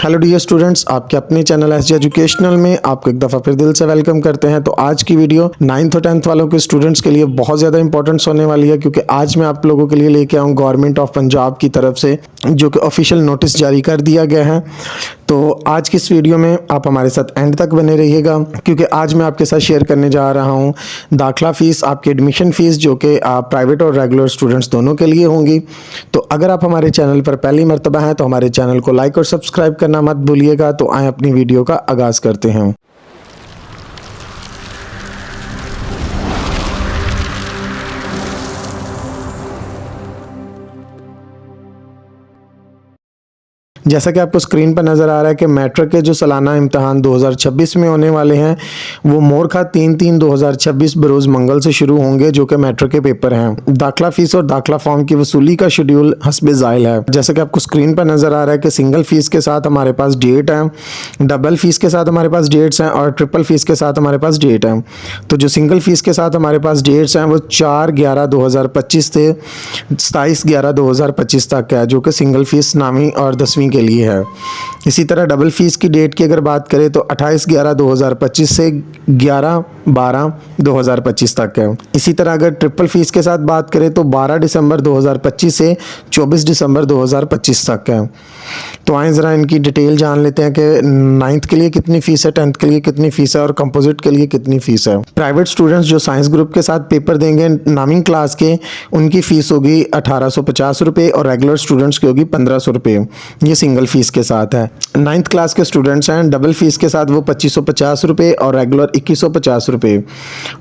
Hello dear students, आपके अपने channel SJ educational में आपको एक दफ़ा फिर दिल से वेलकम करते हैं। तो आज की वीडियो 9th और 10th वालों के स्टूडेंट्स के लिए बहुत ज़्यादा इंपॉर्टेंट होने वाली है, क्योंकि आज मैं आप लोगों के लिए लेके आऊँ गवर्नमेंट ऑफ पंजाब की तरफ से जो कि ऑफिशियल नोटिस जारी कर दिया गया है। तो आज की इस वीडियो में आप हमारे साथ एंड तक बने रहिएगा, क्योंकि आज मैं आपके साथ शेयर करने जा रहा हूँ दाखिला फ़ीस, आपकी एडमिशन फ़ीस जो कि प्राइवेट और रेगुलर स्टूडेंट्स दोनों के लिए होंगी। तो अगर आप हमारे चैनल पर पहली मर्तबा हैं तो हमारे चैनल को लाइक और सब्सक्राइब करना मत भूलिएगा। तो आए अपनी वीडियो का आगाज़ करते हैं। जैसा कि आपको स्क्रीन पर नज़र आ रहा है कि मैट्रिक के जो सालाना इम्तहान 2026 में होने वाले हैं वो मोरखा 3/3/2026 बरोज़ मंगल से शुरू होंगे, जो कि मैट्रिक के पेपर हैं। दाखिला फ़ीस और दाखिला फॉर्म की वसूली का शेड्यूल हस्बे ज़ाइल है। जैसा कि आपको स्क्रीन पर नज़र आ रहा है कि सिंगल फ़ीस के साथ हमारे पास डेट है, डबल फ़ीस के साथ हमारे पास डेट्स हैं और ट्रिपल फ़ीस के साथ हमारे पास डेट है। तो जो सिंगल फ़ीस के साथ हमारे पास डेट्स हैं वो 4/11/2025 से 27/11/2025 तक है, जो कि सिंगल फ़ीस 9वीं और 10वीं के लिए है। इसी तरह डबल फीस की डेट की अगर बात करें तो 28/11/2025 से 11/12/2025 तक है। इसी तरह अगर ट्रिपल फीस के साथ बात करें तो 12 दिसंबर 2025 से 24 दिसंबर 2025 तक है। तो आए ज़रा इनकी डिटेल जान लेते हैं कि 9th के लिए कितनी फ़ीस है, 10th के लिए कितनी फ़ीस है और कंपोजिट के लिए कितनी फ़ीस है। प्राइवेट स्टूडेंट्स जो साइंस ग्रुप के साथ पेपर देंगे 9वीं क्लास के, उनकी फ़ीस होगी 1850 रुपये और रेगुलर स्टूडेंट्स की होगी 1500 रुपये। ये सिंगल फ़ीस के साथ है। 9th क्लास के स्टूडेंट्स हैं, डबल फ़ीस के साथ वो 2550 रुपये और रेगुलर 2150 रुपये।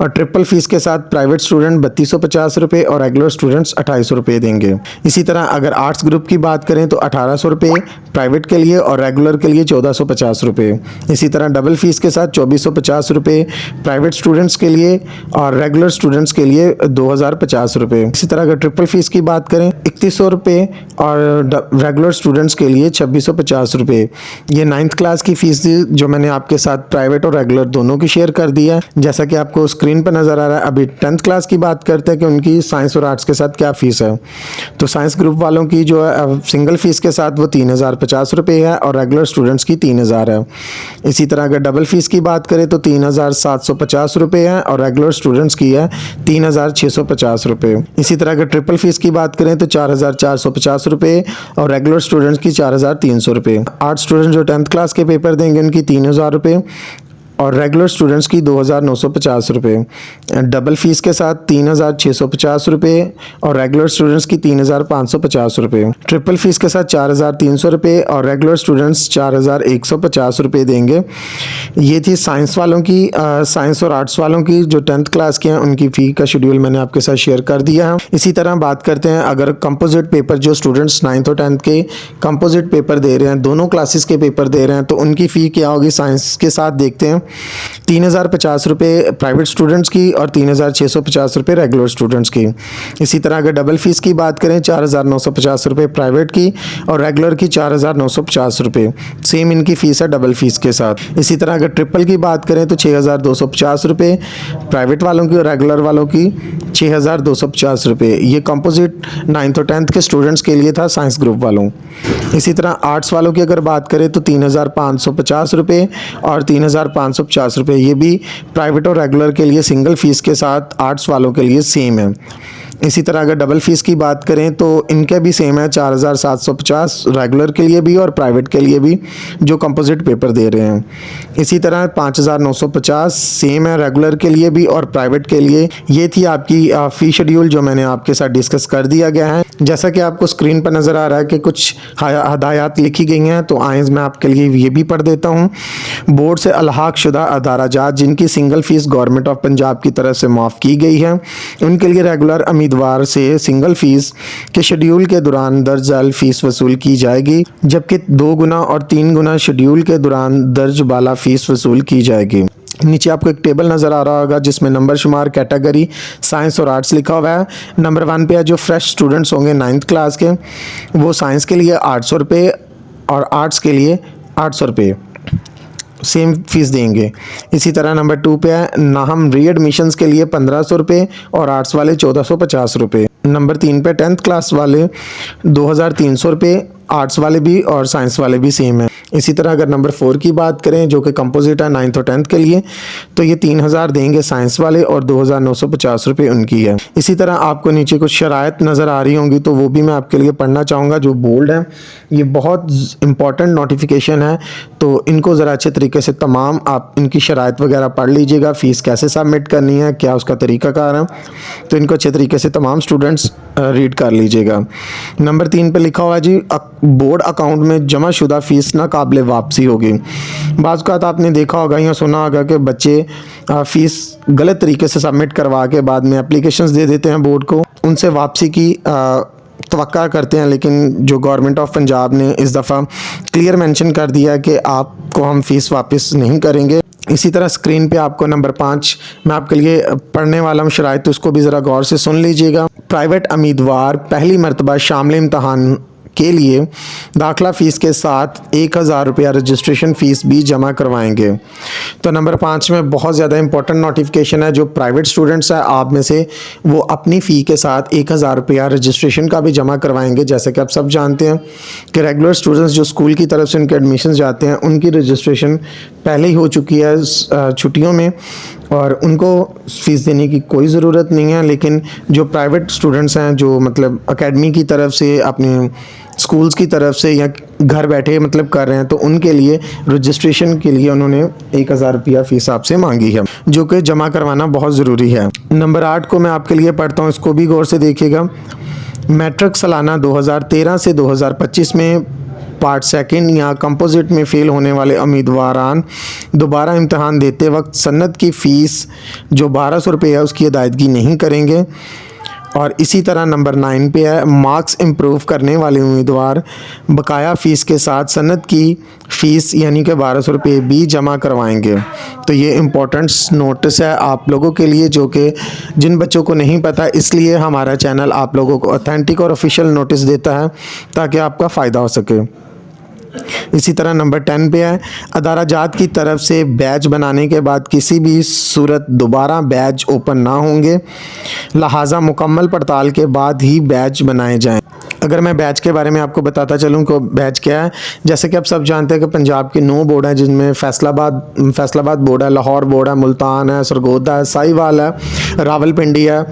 और ट्रिपल फ़ीस के साथ प्राइवेट स्टूडेंट 3250 रुपये और रेगुलर स्टूडेंट्स 2800 रुपये देंगे। इसी तरह अगर आर्ट्स ग्रुप की बात करें तो 1800 रुपये प्राइवेट के लिए और रेगुलर के लिए 1450 रुपये। इसी तरह डबल फीस के साथ 2450 रुपये प्राइवेट स्टूडेंट्स के लिए और रेगुलर स्टूडेंट्स के लिए 2050 रुपये। इसी तरह अगर ट्रिपल फीस की बात करें 3100 रुपये और रेगुलर स्टूडेंट्स के लिए 2650 रुपये। ये 9th क्लास की फ़ीस थी जो मैंने आपके साथ प्राइवेट और रेगुलर दोनों की शेयर कर दी है। जैसा कि आपको स्क्रीन पर नज़र आ रहा है। अभी 10th क्लास की बात करते हैं कि उनकी साइंस और आर्ट्स के साथ क्या फ़ीस है। तो साइंस ग्रुप वालों की जो है सिंगल फ़ीस के साथ वो 3050 रुपये है और रेगुलर स्टूडेंट्स की 3000 है। इसी तरह अगर डबल फीस की बात करें तो 3750 रुपये है और रेगुलर स्टूडेंट्स की है 3650 रुपये। इसी तरह अगर ट्रिपल फीस की बात करें तो 4450 रुपये और रेगुलर स्टूडेंट्स की 4300 रुपये। आर्ट स्टूडेंट जो 10th क्लास के पेपर देंगे उनकी 3000 रुपये और रेगुलर स्टूडेंट्स की 2950 रुपये। डबल फीस के साथ 3650 रुपये और रेगुलर स्टूडेंट्स की 3550 रुपये। ट्रिपल फीस के साथ 4300 रुपये और रेगुलर स्टूडेंट्स 4150 रुपये देंगे। ये थी साइंस वालों की। साइंस और आर्ट्स वालों की जो 10th क्लास के हैं उनकी फ़ी का शेड्यूल मैंने आपके साथ शेयर कर दिया है। इसी तरह बात करते हैं अगर कंपोजिट पेपर जो स्टूडेंट्स 9th और 10th के कंपोजिट पेपर दे रहे हैं, दोनों क्लासेस के पेपर दे रहे हैं, तो उनकी फ़ी क्या होगी। साइंस के साथ देखते हैं 3050 रुपये प्राइवेट स्टूडेंट्स की और 3650 रुपये रेगुलर स्टूडेंट्स की। इसी तरह अगर डबल फीस की बात करें 4950 रुपये प्राइवेट की और रेगुलर की 4950 रुपये। सेम इनकी फ़ीस है डबल फीस के साथ। इसी तरह अगर ट्रिपल की बात करें तो 6250 रुपये प्राइवेट वालों की और रेगुलर वालों की 6250 रुपये। ये कंपोजिट 9th और 10th के स्टूडेंट्स के लिए था साइंस ग्रुप वालों। इसी तरह आर्ट्स वालों की अगर बात करें तो 3550 रुपये और 3550 रुपये। ये भी प्राइवेट और रेगुलर के लिए सिंगल फ़ीस के साथ आर्ट्स वालों के लिए सेम है। इसी तरह अगर डबल फीस की बात करें तो इनके भी सेम है 4750 रेगुलर के लिए भी और प्राइवेट के लिए भी जो कंपोजिट पेपर दे रहे हैं। इसी तरह 5950 सेम है रेगुलर के लिए भी और प्राइवेट के लिए। ये थी आपकी फ़ी शेड्यूल जो मैंने आपके साथ डिस्कस कर दिया गया है। जैसा कि आपको स्क्रीन पर नज़र आ रहा है कि कुछ हदायत लिखी गई हैं, तो आइज़ मैं आपके लिए ये भी पढ़ देता हूँ। बोर्ड से अलहाक शुदा अदाराजात जिनकी single fees government of Punjab की तरफ से माफ़ की गई है, उनके लिए रेगुलर उम्मीदवार से सिंगल फ़ीस के शेड्यूल के दौरान दर्ज झैल फ़ीस वसूल की जाएगी, जबकि 2 गुना और 3 गुना शेड्यूल के दौरान दर्ज बाला फ़ीस वसूल की जाएगी। नीचे आपको एक टेबल नज़र आ रहा होगा जिसमें नंबर शुमार कैटेगरी साइंस और आर्ट्स लिखा हुआ है। नंबर 1 पे है जो फ्रेश स्टूडेंट्स होंगे 9th क्लास के, वो साइंस के लिए 800 रुपये और आर्ट्स के लिए 800 रुपये सेम फीस देंगे। इसी तरह नंबर 2 पे है नाहम री एडमिशन्स के लिए 1500 रुपये और आर्ट्स वाले 1450 रुपये। नंबर 3 पे 10th क्लास वाले 2300 रुपये, आर्ट्स वाले भी और साइंस वाले भी सेम है। इसी तरह अगर नंबर 4 की बात करें जो कि कंपोजिट है 9th और 10th के लिए, तो ये 3000 देंगे साइंस वाले और 2950 रुपये उनकी है। इसी तरह आपको नीचे कुछ शराइत नज़र आ रही होंगी तो वो भी मैं आपके लिए पढ़ना चाहूँगा जो बोल्ड है। ये बहुत इंपॉर्टेंट नोटिफिकेशन है, तो इनको ज़रा अच्छे तरीके से तमाम आप इनकी शराइत वगैरह पढ़ लीजिएगा। फ़ीस कैसे सबमिट करनी है, क्या उसका तरीक़ाकार है, तो इनको अच्छे तरीके से तमाम स्टूडेंट्स रीड कर लीजिएगा। नंबर 3 पे लिखा हुआ है जी बोर्ड अकाउंट में जमा शुदा फ़ीस नाकाबिले वापसी होगी। बाज़ औक़ात आपने देखा होगा या सुना होगा कि बच्चे फ़ीस गलत तरीके से सबमिट करवा के बाद में एप्लीकेशंस दे देते हैं बोर्ड को, उनसे वापसी की तवक्का करते हैं, लेकिन जो गवर्नमेंट ऑफ पंजाब ने इस दफ़ा क्लियर मेंशन कर दिया कि आपको हम फ़ीस वापस नहीं करेंगे। इसी तरह स्क्रीन पे आपको नंबर 5 मैं आपके लिए पढ़ने वाला हूँ शराइत, तो उसको भी ज़रा गौर से सुन लीजिएगा। प्राइवेट उम्मीदवार पहली मरतबा शामिल इम्तहान के लिए दाखिला फ़ीस के साथ 1000 रुपया रजिस्ट्रेशन फ़ीस भी जमा करवाएंगे। तो नंबर 5 में बहुत ज़्यादा इंपॉर्टेंट नोटिफिकेशन है। जो प्राइवेट स्टूडेंट्स हैं आप में से, वो अपनी फ़ी के साथ 1000 रुपया रजिस्ट्रेशन का भी जमा करवाएंगे। जैसे कि आप सब जानते हैं कि रेगुलर स्टूडेंट्स जो स्कूल की तरफ से उनके एडमिशन जाते हैं उनकी रजिस्ट्रेशन पहले ही हो चुकी है छुट्टियों में और उनको फ़ीस देने की कोई ज़रूरत नहीं है। लेकिन जो प्राइवेट स्टूडेंट्स हैं जो मतलब एकेडमी की तरफ से अपने स्कूल्स की तरफ से या घर बैठे मतलब कर रहे हैं, तो उनके लिए रजिस्ट्रेशन के लिए उन्होंने 1000 रुपया फ़ीस आपसे मांगी है, जो कि जमा करवाना बहुत ज़रूरी है। नंबर 8 को मैं आपके लिए पढ़ता हूँ, इसको भी गौर से देखिएगा। मैट्रिक सालाना 2013 से 2025 में पार्ट सेकंड या कंपोजिट में फ़ेल होने वाले उम्मीदवारान दोबारा इम्तहान देते वक्त सनद की फ़ीस जो 1200 रुपये है उसकी अदायगी नहीं करेंगे। और इसी तरह नंबर 9 पे है मार्क्स इम्प्रूव करने वाले उम्मीदवार बकाया फ़ीस के साथ सनद की फ़ीस यानी कि 1200 रुपये भी जमा करवाएंगे। तो ये इम्पोर्टेंट नोटिस है आप लोगों के लिए, जो कि जिन बच्चों को नहीं पता, इसलिए हमारा चैनल आप लोगों को ऑथेंटिक और ऑफिशियल नोटिस देता है ताकि आपका फ़ायदा हो सके। इसी तरह नंबर 10 पे है अदारा जात की तरफ से बैच बनाने के बाद किसी भी सूरत दोबारा बैच ओपन ना होंगे, लिहाजा मुकम्मल पड़ताल के बाद ही बैच बनाए जाएं। अगर मैं बैच के बारे में आपको बताता चलूँ कि बैच क्या है, जैसे कि आप सब जानते हैं कि पंजाब के 9 बोर्ड हैं जिनमें फैसलाबाद बोर्ड है, लाहौर बोर्ड है, मुल्तान है, सरगोदा है, साहिवाल है, रावलपिंडी है।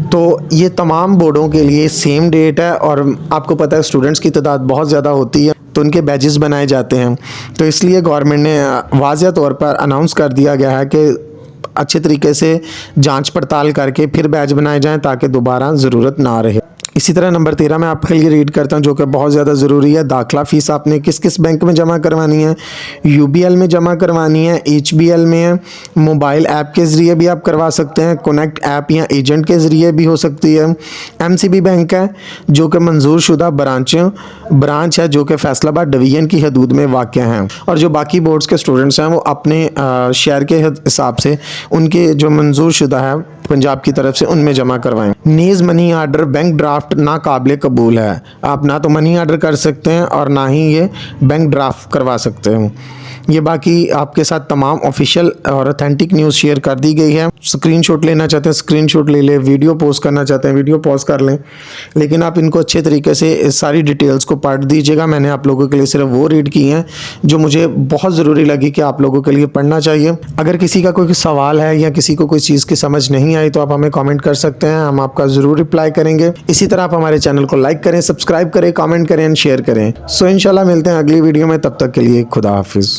तो ये तमाम बोर्डों के लिए सेम डेट है और आपको पता है स्टूडेंट्स की तादाद बहुत ज़्यादा होती है तो उनके बैचेस बनाए जाते हैं। तो इसलिए गवर्नमेंट ने वाज़ेह तौर पर अनाउंस कर दिया गया है कि अच्छे तरीके से जांच पड़ताल करके फिर बैच बनाए जाएं ताकि दोबारा ज़रूरत ना रहे। इसी तरह नंबर 13 मैं आपके लिए रीड करता हूं जो कि बहुत ज़्यादा ज़रूरी है। दाखिला फ़ीस आपने किस किस बैंक में जमा करवानी है? UBL में जमा करवानी है, HBL में है, मोबाइल ऐप के ज़रिए भी आप करवा सकते हैं, कनेक्ट ऐप या एजेंट के ज़रिए भी हो सकती है। MCB बैंक है जो कि मंजूर शुदा ब्रांच है जो कि फैसलाबाद डिवीज़न की हदूद में वाक़ हैं। और जो बाकी बोर्ड्स के स्टूडेंट्स हैं वो अपने शहर के हिसाब से उनके जो मंजूर शुदा है पंजाब की तरफ से उनमें जमा करवाएं। नीज़ मनी आर्डर बैंक ड्राफ्ट नाकाबिले कबूल है। आप ना तो मनी आर्डर कर सकते हैं और ना ही ये बैंक ड्राफ्ट करवा सकते हैं। ये बाकी आपके साथ तमाम ऑफिशियल और ऑथेंटिक न्यूज़ शेयर कर दी गई है। स्क्रीनशॉट लेना चाहते हैं स्क्रीनशॉट ले लें, वीडियो पोस्ट करना चाहते हैं वीडियो पोस्ट कर लें, लेकिन आप इनको अच्छे तरीके से सारी डिटेल्स को पढ़ दीजिएगा। मैंने आप लोगों के लिए सिर्फ वो रीड की हैं जो मुझे बहुत ज़रूरी लगी कि आप लोगों के लिए पढ़ना चाहिए। अगर किसी का कोई सवाल है या किसी को कोई चीज़ की समझ नहीं आई तो आप हमें कमेंट कर सकते हैं, हम आपका ज़रूर रिप्लाई करेंगे। इसी तरह आप हमारे चैनल को लाइक करें, सब्सक्राइब करें, कमेंट करें एंड शेयर करें। सो इंशाल्लाह मिलते हैं अगली वीडियो में, तब तक के लिए खुदा हाफिज़।